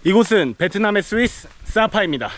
이곳은 베트남의 스위스 사파입니다.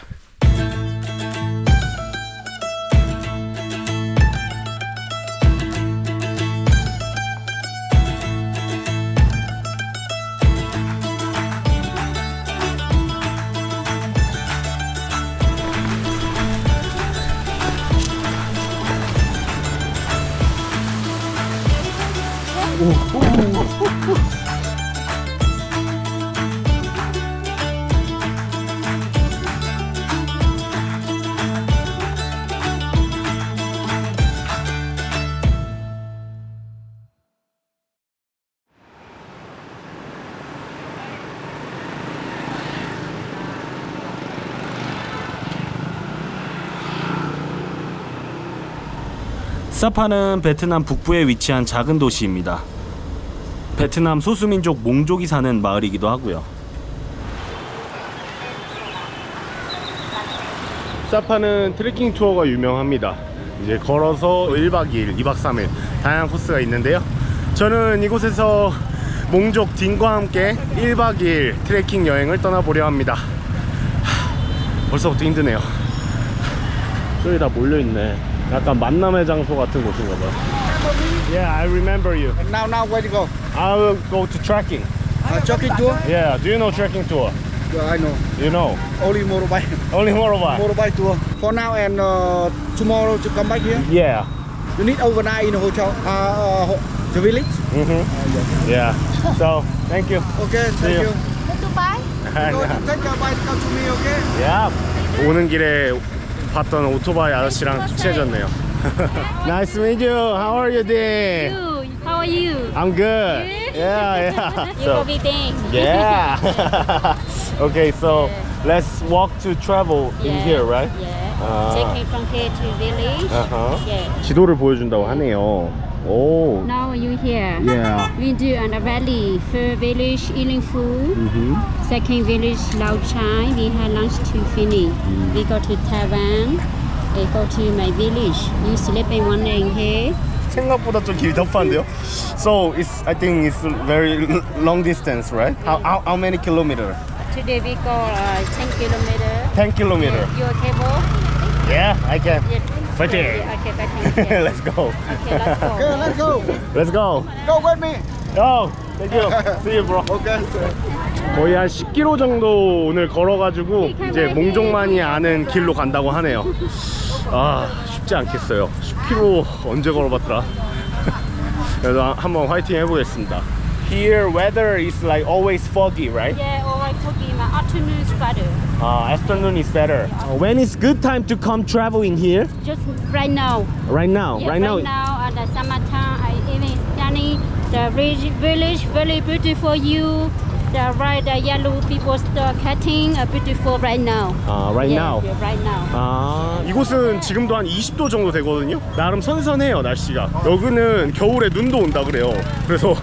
사파는 베트남 북부에 위치한 작은 도시입니다. 베트남 소수민족 몽족이 사는 마을이기도 하고요. 사파는 트레킹 투어가 유명합니다. 이제 걸어서 1박 2일, 2박 3일 다양한 코스가 있는데요. 저는 이곳에서 몽족 딘과 함께 1박 2일 트레킹 여행을 떠나보려 합니다. 벌써부터 힘드네요. 저기 다 몰려있네. 약간 만남의 장소 같은 곳인가 봐. Yeah, I remember you. And now where to go? I will go to trekking. Trekking tour? Yeah, do you know trekking tour? Yeah, I know. You know? Only motorbike. Only motorbike? Motorbike tour. For now and tomorrow to come back here? Yeah. You need overnight in the hotel, the village? Mm-hmm. Yeah. So, thank you. Okay, See thank you. you. Go to take your bike, come to me, okay? Yeah. 오는 길에 봤던 오토바이 아저씨랑 친해졌네요. Nice to meet you. How are you doing? How are you? I'm good. Yeah, yeah. You will be thanks. Yeah. Okay, so let's walk to travel in here, right? Yeah. Taking from here to village. Yeah. 지도를 보여준다고 하네요. 오. Now you here. Yeah. We do on the valley. First village, Ealing Phu. Second village, Lao Chai. We have lunch to finish. We go to Taiwan. We go to my village. You sleep in one day here. 생각보다 좀 길이 덮한데요? So it's I think it's very long distance, right? How many kilometers? Today we go 10 kilometers. 10 kilometers. You okay, bro? Yeah, I can. Yeah. Fighting. Okay, fighting. Let's go. Okay, let's go. Okay, let's go. Let's go. Go with me. Oh, thank you. See you, bro. Okay. 거의 한 10km 정도 오늘 걸어가지고 이제 몽족만이 아는 길로 간다고 하네요. 아, 쉽지 않겠어요. 10km 언제 걸어봤더라. 그래서 한번 화이팅 해보겠습니다. Here weather is like always foggy, right? Yeah, alright, foggy. My afternoon is better. Afternoon is better. When is good time to come traveling here? Just right now. Right now. Yeah, right now. at the summertime, I even stunning. The village very beautiful. You, the yellow people start cutting beautiful right now. Right Yeah, now. yeah, right now. 이곳은 지금도 한 20도 정도 되거든요. 나름 선선해요, 날씨가. 여기는 겨울에 눈도 온다 그래요. 그래서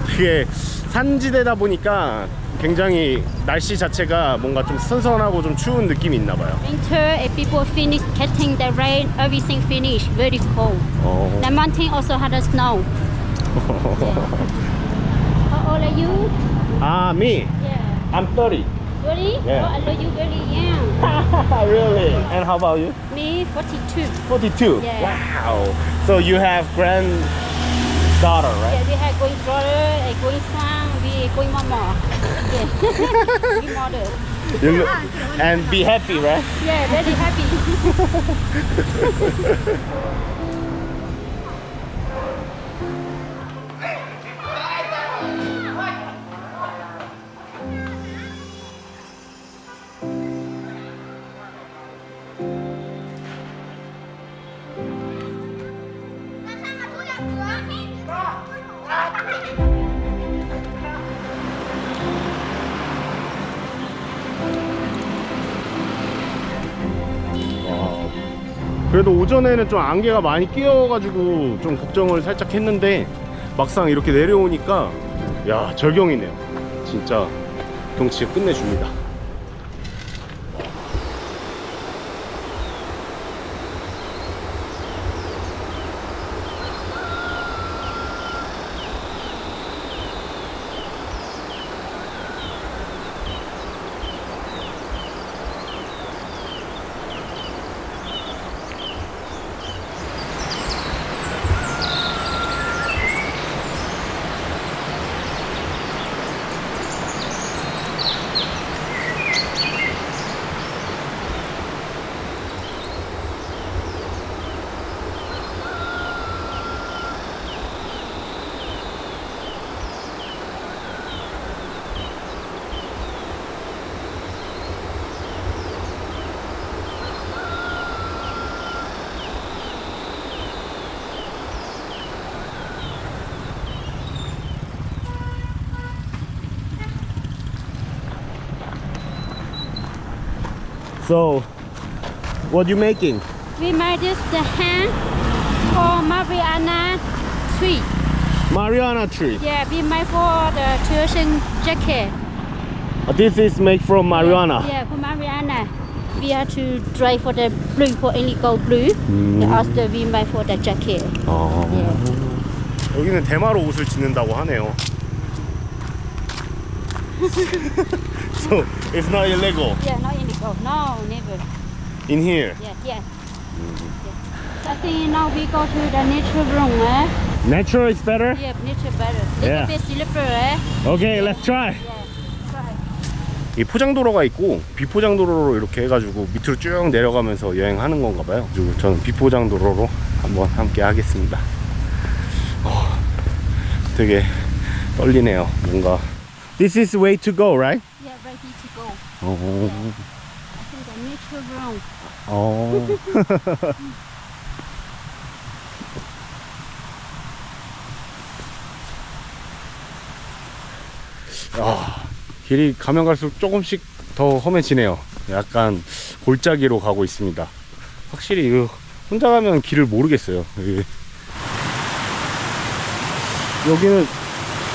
되게 산지대다 보니까 굉장히 날씨 자체가 뭔가 좀 선선하고 좀 추운 느낌이 있나 봐요. Winter, if people finish cutting the rain, everything finish. Very cold. The mountain also had a snow. How old are you? Me? Yeah. I'm 30. Really? Yeah. Oh, I know you very young. Really? And how about you? Me, 42. 42? Yeah. Wow. So you have granddaughter, right? Yeah, we have going brother, going son, we going mama. Yeah. We mother. You look, and be happy, right? Yeah, very happy. 그래도 오전에는 좀 안개가 많이 끼어가지고 좀 걱정을 살짝 했는데 막상 이렇게 내려오니까 야, 절경이네요. 진짜 경치가 끝내줍니다. So, what you making? We made this the hand for Mariana tree. Mariana tree. Yeah, we made for the tourism jacket. This is made from marijuana. Yeah, for Mariana. We have to dry for the blue, for indigo blue. The after we made for the jacket. 아. Yeah. 여기는 대마로 옷을 짓는다고 하네요. So it's not illegal Yeah, not indigo. No, never. in here. Yeah, yeah. So I think now we go to the nature room, eh? Natural is better. Yeah, nature better. Yeah. Little bit slippery, eh? Okay, let's try. Yeah, try. 이 포장도로가 있고 비포장도로로 이렇게 해가지고 밑으로 쭉 내려가면서 여행하는 건가 봐요. 그리고 저는 비포장도로로 한번 함께 하겠습니다. 되게 떨리네요. 뭔가 This is way to go, right? Yeah, ready to go. 어. I think the nature room. 어. 아, 길이 가면 갈수록 조금씩 더 험해지네요. 약간 골짜기로 가고 있습니다. 확실히 이거 혼자 가면 길을 모르겠어요. 여기는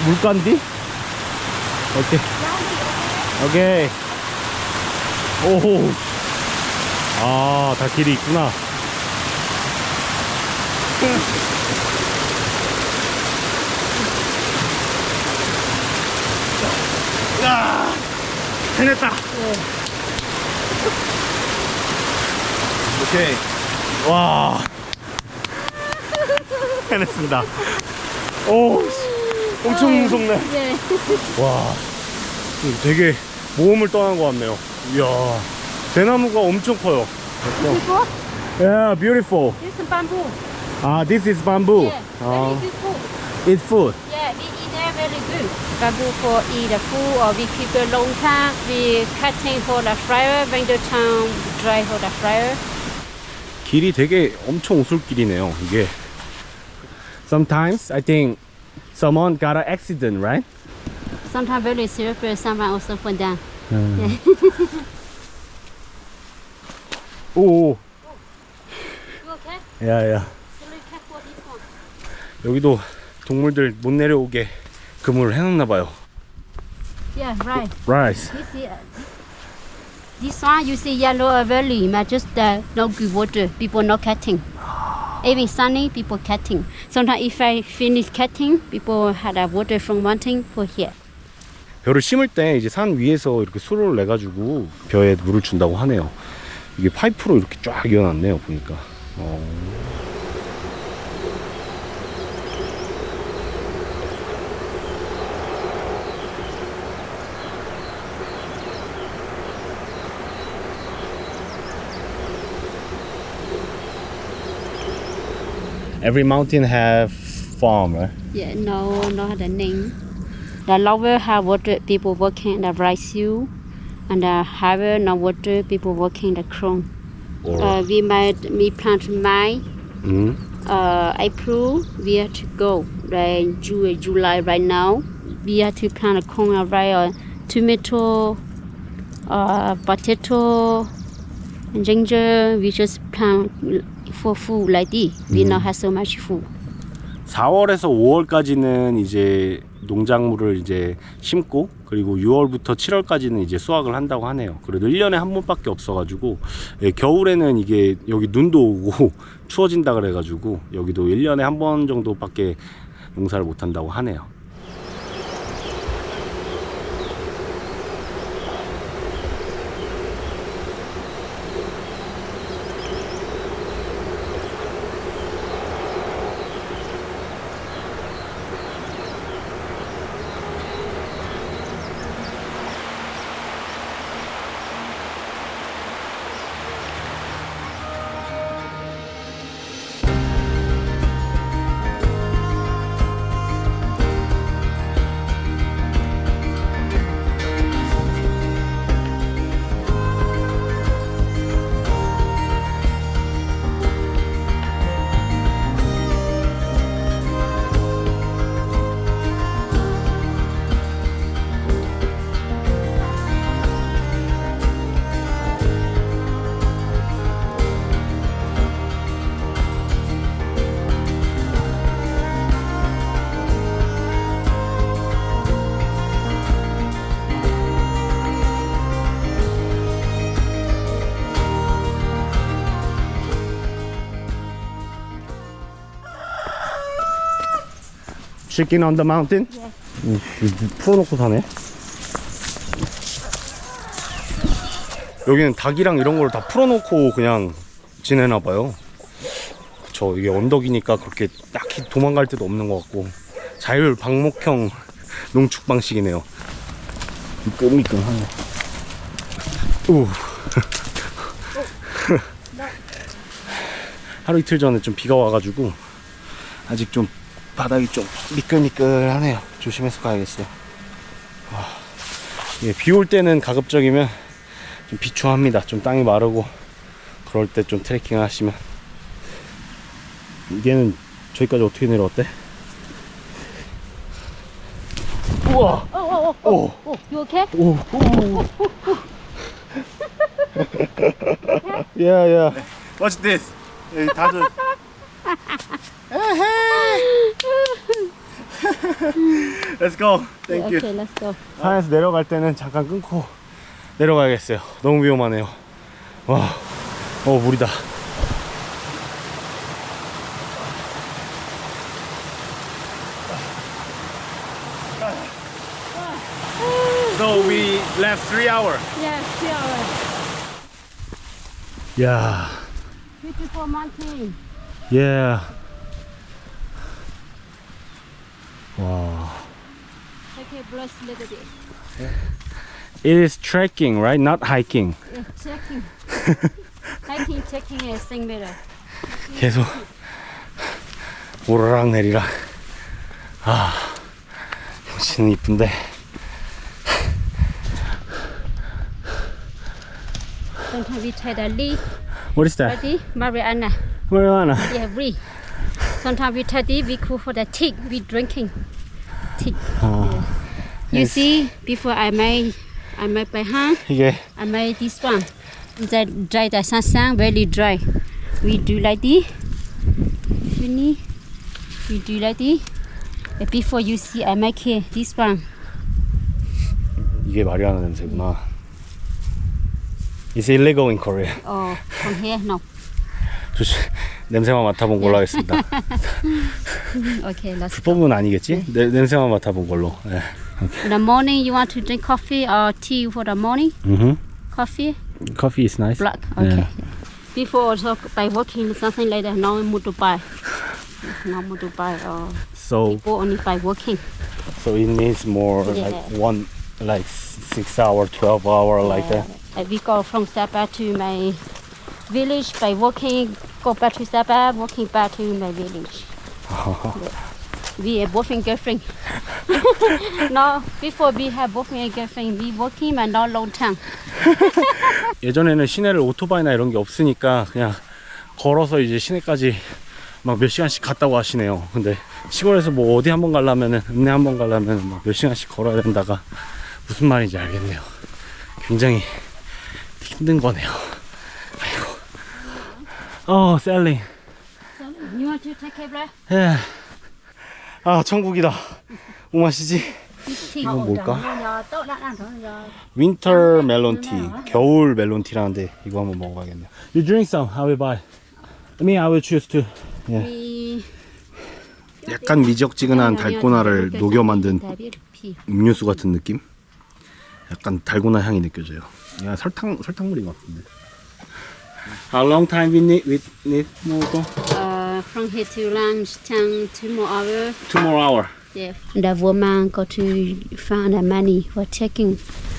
물가인데? 오케이. 오케이. 오. 아, 다 길이 있구나. 야, 해냈다. 오케이. 와. 해냈습니다. 오, 엄청 무섭네. Yeah. 와, 되게 모험을 떠난 것 같네요. 이야, 대나무가 엄청 커요. Before, Yeah, beautiful. this is bamboo. Ah, this is bamboo. Yeah, very good food. It's food. Yeah, we eat there very good. Bamboo for eat the food or we keep a long time. We cutting for the fryer, bring the time dry for the fryer. 길이 되게 엄청 오솔길이네요. 이게. Sometimes I think someone got an accident, right? Sometimes very serious, sometimes also fall down. Yeah. 오, You okay? 야야. So we cut for this one. 여기도 동물들 못 내려오게 그물을 해놨나 봐요. Yeah, right. Rice. This one you see yellow valley, but just no good water. People not cutting. Even sunny, people cutting. Sometimes if I finish cutting, people had a water from mountain for here. 벼를 심을 때 이제 산 위에서 이렇게 수로를 내 가지고 벼에 물을 준다고 하네요. 이게 파이프로 이렇게 쫙 이어놨네요, 보니까. Every mountain have farm, right? Yeah, no, not the name. The lower have water, people working the rice field, and the higher no water, people working the corn. We plant May, April. We have to go like June, July right now. We have to plant a corn, right? Tomato, potato, and ginger. We just plant for food like this. We not have so much food. 4월에서 5월까지는 이제 농작물을 이제 심고 그리고 6월부터 7월까지는 이제 수확을 한다고 하네요. 그래도 1년에 한 번밖에 없어가지고 겨울에는 이게 여기 눈도 오고 추워진다 그래가지고 여기도 1년에 한 번 정도밖에 농사를 못 한다고 하네요. Chicken on the mountain? 풀어놓고 사네. 여기는 닭이랑 이런 걸 다 풀어놓고 그냥 지내나봐요. 그쵸, 이게 언덕이니까 그렇게 딱히 도망갈 데도 없는 것 같고 자율 방목형 농축 방식이네요. 미끈미끈하네. 오. 하루 이틀 전에 좀 비가 와가지고 아직 좀 바닥이 좀 미끌미끌하네요. 조심해서 가야겠어요. 예, 비 올 때는 가급적이면 좀 비추합니다. 좀 땅이 마르고 그럴 때 좀 트레킹을 하시면. 얘는 저기까지 어떻게 내려왔대? 우와! 오! You okay? 오! Yeah, yeah. Watch this. 여기 다들. Let's go. Thank you. Okay, let's go. 산에서 내려갈 때는 잠깐 끊고 내려가야겠어요. 너무 위험하네요. 와, 물이다. So we left 3 hours. Yeah, 3 hours. Yeah, Beautiful mountain. yeah. 와. Okay, bless a little bit. It is trekking, right? Not hiking. Yeah, checking. Hiking, checking is thing better. 계속 오르락 내리락. 아, 경치는 이쁜데. Sometimes we try the leaf. What is that? Ready? Marijuana. Marijuana. Yeah, we. Sometimes we try this. We cool for the tea. We drinking tea. You see, before I made by hand. 이게 I made this one. The dry the sansang very dry. We do like this. Finish. We do like this. Before you see, I make here this one. 이게 마리아나 냄새구나. It's illegal in Korea. Oh, from here no. 조심. 냄새만 맡아본 걸로 하겠습니다. Okay, let's. 불법은 아니겠지? 냄새만 맡아본 걸로. 네. In the morning, you want to drink coffee or tea for the morning? Coffee, Coffee is nice. black. Okay. Yeah. Before also by walking something like that, no motorbike. No motorbike or So people only by walking. it needs more Yeah. like 6 hour, 12 hour like that. We go from Sapa to my village by walking. Go back to Sapa, walking back to my village. We are boyfriend girlfriend. No, before we have boyfriend and girlfriend, we walking but not long time. 예전에는 시내를 오토바이나 이런 게 없으니까 그냥 걸어서 이제 시내까지 막 몇 시간씩 갔다고 하시네요. 근데 시골에서 뭐 어디 한번 가려면은 읍내 한번 가려면은 막 몇 시간씩 걸어야 된다가 무슨 말인지 알겠네요. 굉장히 힘든 거네요. 아이고. 셀링. You want to take a breath? 예. 아, 천국이다. 뭐 마시지? 이건 뭘까? 윈터 멜론티, 겨울 멜론티라는데 이거 한번 먹어봐야겠네요. You drink some, I will buy. I will choose to. We 약간 미적지근한 달고나를 녹여 만든 음료수 같은 느낌? 약간 달고나 향이 느껴져요. 야, 설탕물인 것 같은데. How long time we need more? from here to lunch, 2 more hours. 2 more hour. Yeah. The woman got to find the money for checking.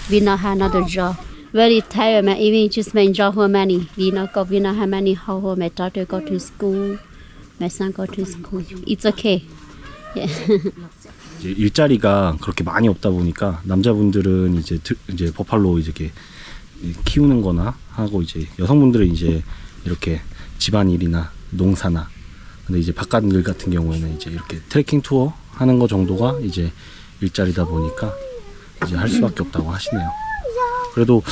We not have another job. Very tired, man. Even just my job for money. We not have money. How my daughter go to school, my son go to school. It's okay. Yeah. 이제 일자리가 그렇게 많이 없다 보니까 남자분들은 이제 버팔로 이렇게 키우는 거나 하고 이제 여성분들은 이제 이렇게 집안일이나 농사나 근데 이제 바깥 일 같은 경우에는 이제 이렇게 트레킹 투어 하는 거 정도가 이제 일자리다 보니까 이제 할 수밖에 없다고 하시네요. 그래도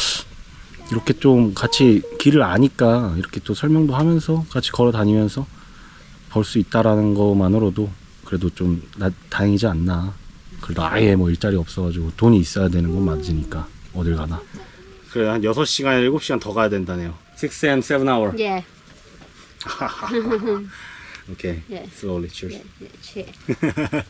이렇게 좀 같이 길을 아니까 이렇게 또 설명도 하면서 같이 걸어 다니면서 벌 수 있다라는 것만으로도 그래도 좀 다행이지 않나. 그래도 아예 뭐 일자리 없어가지고 돈이 있어야 되는 건 맞으니까 어딜 가나. 그래 한 6시간, 7시간 더 가야 된다네요. 6 and 7 hour. Yeah. Okay. Yeah. Slowly. Cheers. Yeah, yeah, cheers.